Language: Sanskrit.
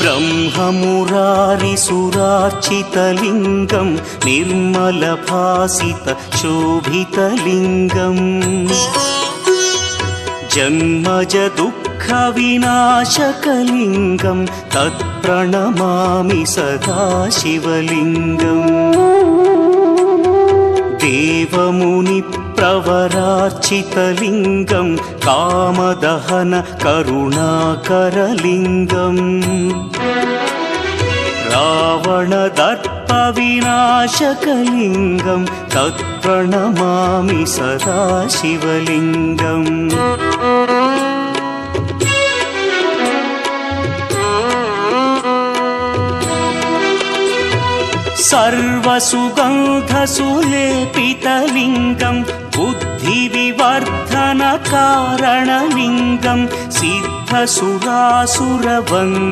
ब्रह्ममुरारिसुरार्चितलिङ्गं निर्मलभासितशोभितलिङ्गम् जन्मजदुःखविनाशकलिङ्गं तत्प्रणमामि सदा शिवलिङ्गम् देवमुनिप्रवरार्चितलिङ्गं कामदहन करुणाकरलिङ्गम् रावणदर्पविनाशकलिङ्गं तत्प्रणमामि सदा शिवलिङ्गम् सर्वसुगन्धसुलेपितलिङ्गं बुद्धिविवर्धनकारणलिङ्गं सिद्धसुरासुरवन्द्यलिङ्गम्